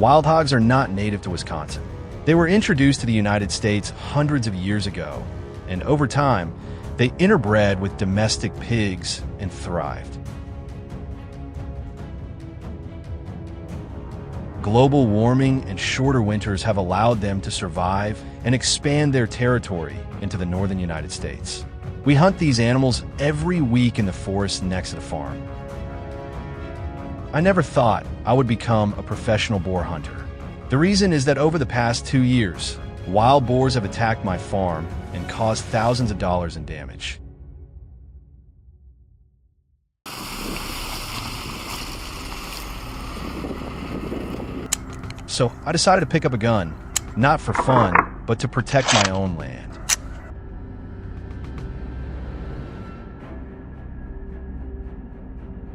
Wild hogs are not native to Wisconsin. They were introduced to the United States hundreds of years ago, and over time, they interbred with domestic pigs and thrived. Global warming and shorter winters have allowed them to survive and expand their territory into the northern United States. We hunt these animals every week in the forest next to the farm. I never thought I would become a professional boar hunter. The reason is that over the past 2 years, wild boars have attacked my farm and caused thousands of dollars in damage. So I decided to pick up a gun, not for fun, but to protect my own land.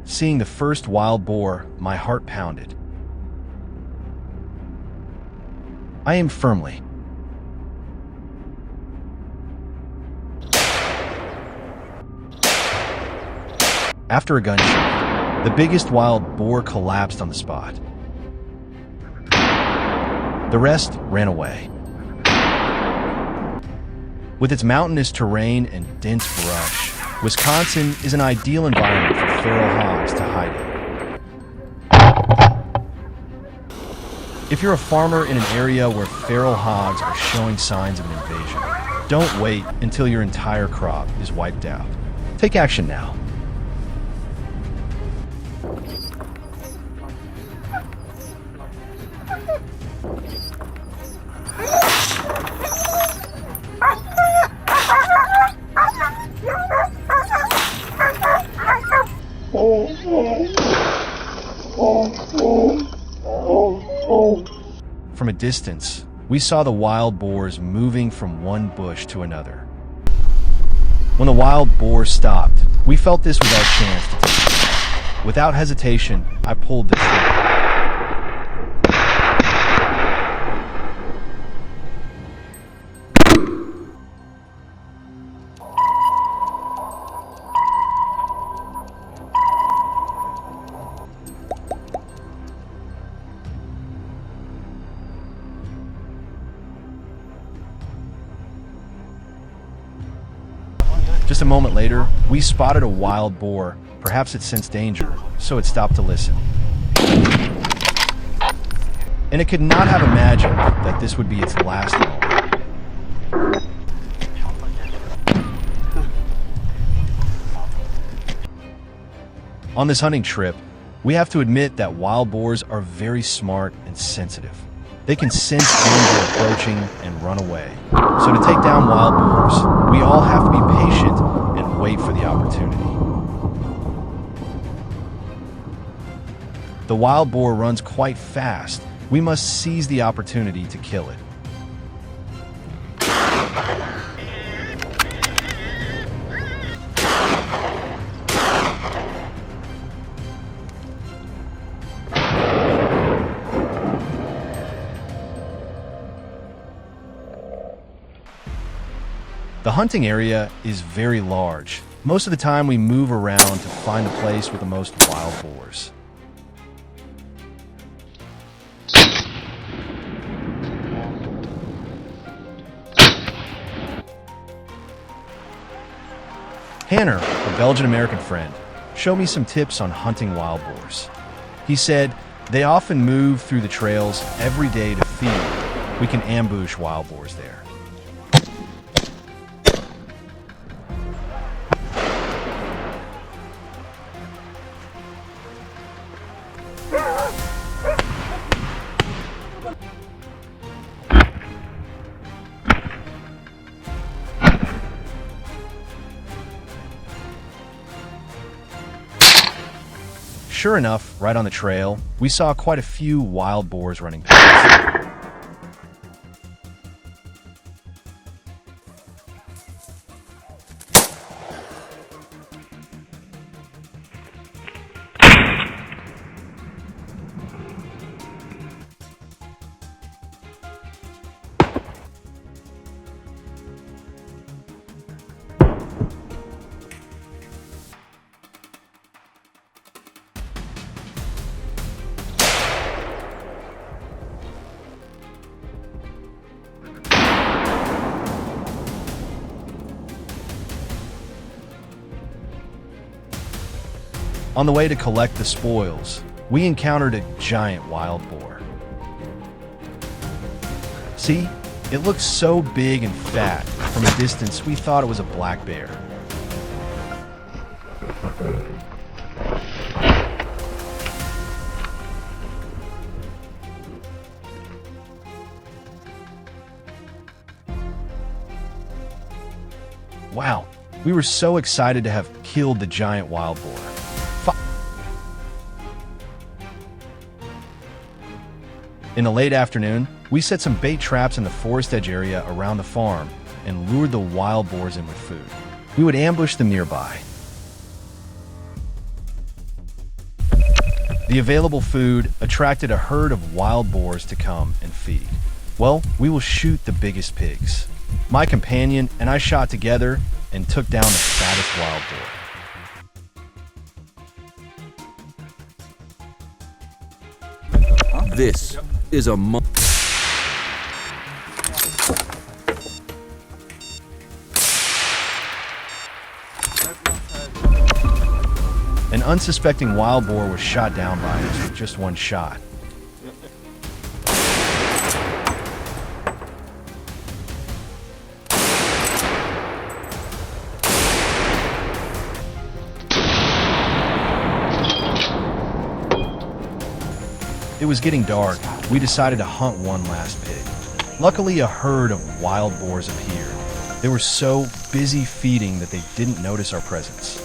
Seeing the first wild boar, my heart pounded. I aimed firmly. After a gunshot, the biggest wild boar collapsed on the spot. The rest ran away. With its mountainous terrain and dense brush, Wisconsin is an ideal environment for feral hogs to hide in. If you're a farmer in an area where feral hogs are showing signs of an invasion, don't wait until your entire crop is wiped out. Take action now. From a distance, we saw the wild boars moving from one bush to another. When the wild boar stopped, we felt this was our chance to take it. Without hesitation, I pulled the trigger. Just a moment later, we spotted a wild boar. Perhaps it sensed danger, so it stopped to listen. And it could not have imagined that this would be its last moment. On this hunting trip, we have to admit that wild boars are very smart and sensitive. They can sense danger approaching and run away. So to take down wild boars, we all have to be patient and wait for the opportunity. The wild boar runs quite fast. We must seize the opportunity to kill it. The hunting area is very large. Most of the time we move around to find a place with the most wild boars. Hanner, a Belgian-American friend, showed me some tips on hunting wild boars. He said, they often move through the trails every day to feed. We can ambush wild boars there. Sure enough, right on the trail, we saw quite a few wild boars running past. On the way to collect the spoils, we encountered a giant wild boar. See, it looked so big and fat. From a distance, we thought it was a black bear. Wow, we were so excited to have killed the giant wild boar. In the late afternoon, we set some bait traps in the forest edge area around the farm and lured the wild boars in with food. We would ambush them nearby. The available food attracted a herd of wild boars to come and feed. Well, we will shoot the biggest pigs. My companion and I shot together and took down the fattest wild boar. This is a An unsuspecting wild boar was shot down by us with just one shot. It was getting dark. We decided to hunt one last pig. Luckily, a herd of wild boars appeared. They were so busy feeding that they didn't notice our presence.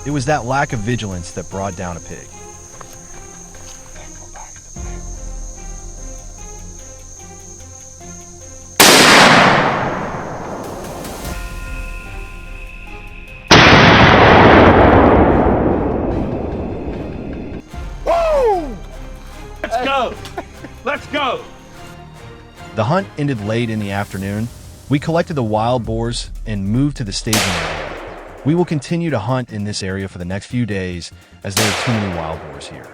It was that lack of vigilance that brought down a pig. Let's go! Let's go! The hunt ended late in the afternoon. We collected the wild boars and moved to the staging area. We will continue to hunt in this area for the next few days as there are too many wild boars here.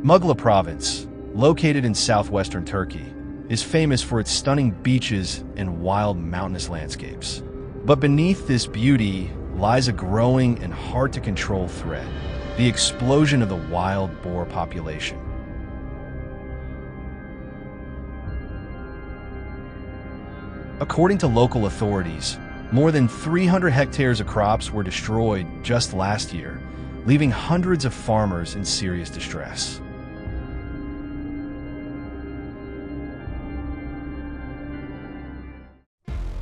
Mugla Province, located in southwestern Turkey, is famous for its stunning beaches and wild mountainous landscapes. But beneath this beauty lies a growing and hard-to-control threat: the explosion of the wild boar population. According to local authorities, more than 300 hectares of crops were destroyed just last year, leaving hundreds of farmers in serious distress.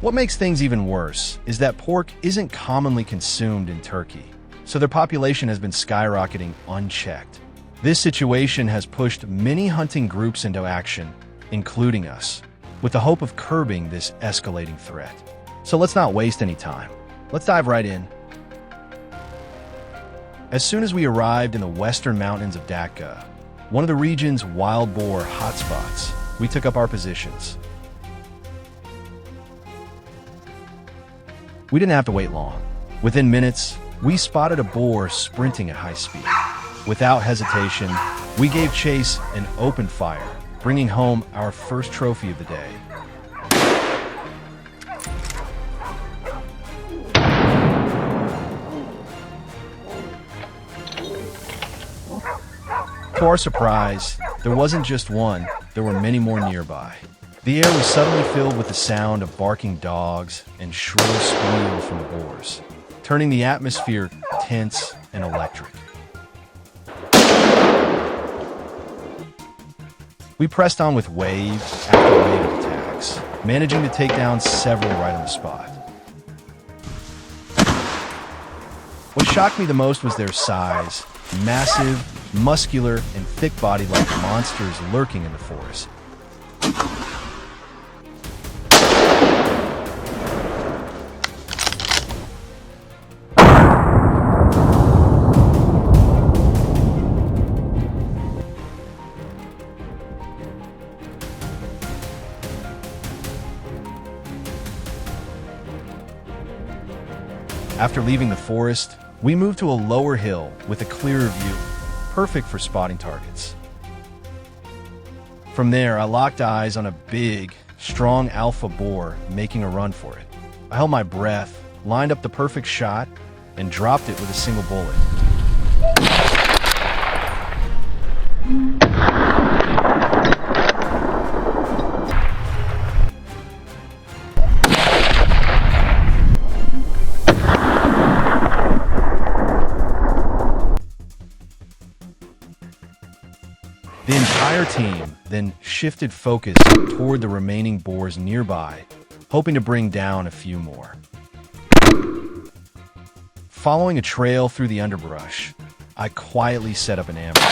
What makes things even worse is that pork isn't commonly consumed in Turkey, so their population has been skyrocketing unchecked. This situation has pushed many hunting groups into action, including us, with the hope of curbing this escalating threat. So let's not waste any time. Let's dive right in. As soon as we arrived in the western mountains of Dakka, one of the region's wild boar hotspots, we took up our positions. We didn't have to wait long. Within minutes, we spotted a boar sprinting at high speed. Without hesitation, we gave chase and opened fire, bringing home our first trophy of the day. To our surprise, there wasn't just one, there were many more nearby. The air was suddenly filled with the sound of barking dogs and shrill squeals from the boars, turning the atmosphere tense and electric. We pressed on with wave after wave of attacks, managing to take down several right on the spot. What shocked me the most was their size, massive, muscular, and thick-bodied like monsters lurking in the forest. After leaving the forest, we moved to a lower hill with a clearer view, perfect for spotting targets. From there, I locked eyes on a big, strong alpha boar making a run for it. I held my breath, lined up the perfect shot, and dropped it with a single bullet. The entire team then shifted focus toward the remaining boars nearby, hoping to bring down a few more. Following a trail through the underbrush, I quietly set up an ambush.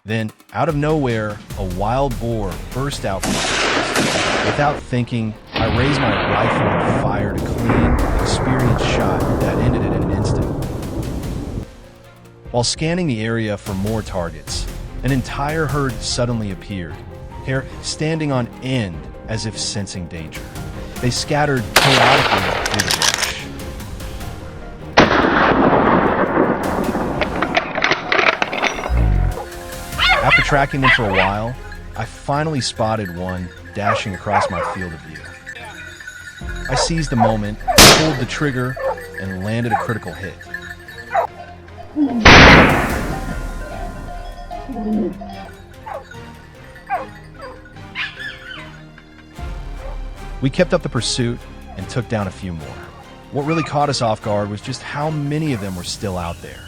Then, out of nowhere, a wild boar burst out from the forest. Without thinking, I raised my rifle and fired a clean, experienced shot that ended it in an instant. While scanning the area for more targets, an entire herd suddenly appeared, hair standing on end as if sensing danger. They scattered chaotically through the brush. After tracking them for a while, I finally spotted one dashing across my field of view. I seized the moment, pulled the trigger, and landed a critical hit. We kept up the pursuit and took down a few more. What really caught us off guard was just how many of them were still out there.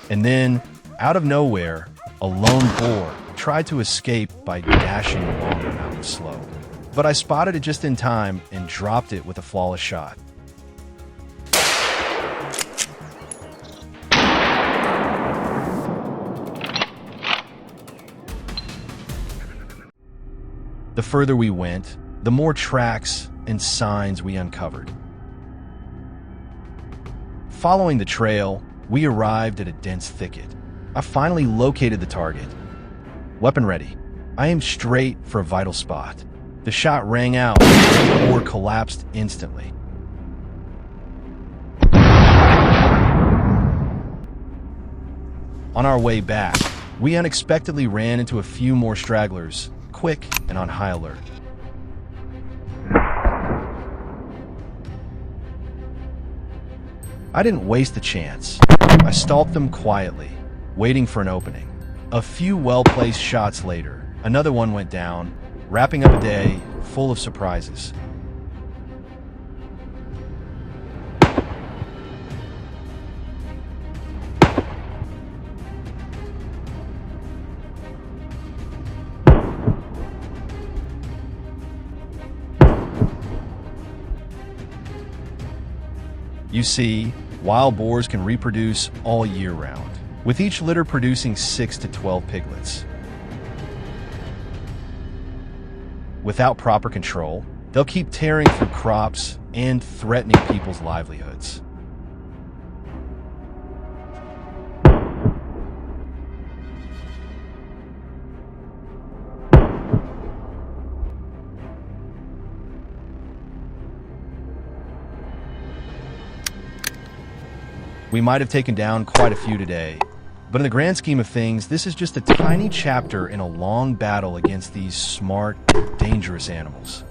And then, out of nowhere, a lone boar tried to escape by dashing along the mountain slope. But I spotted it just in time and dropped it with a flawless shot. The further we went, the more tracks and signs we uncovered. Following the trail, we arrived at a dense thicket. I finally located the target. Weapon ready. I aimed straight for a vital spot. The shot rang out, and the boar collapsed instantly. On our way back, we unexpectedly ran into a few more stragglers, quick and on high alert. I didn't waste the chance. I stalked them quietly, waiting for an opening. A few well-placed shots later, another one went down, wrapping up a day full of surprises. You see, wild boars can reproduce all year round, with each litter producing 6 to 12 piglets. Without proper control, they'll keep tearing through crops and threatening people's livelihoods. We might have taken down quite a few today, but in the grand scheme of things, this is just a tiny chapter in a long battle against these smart, dangerous animals.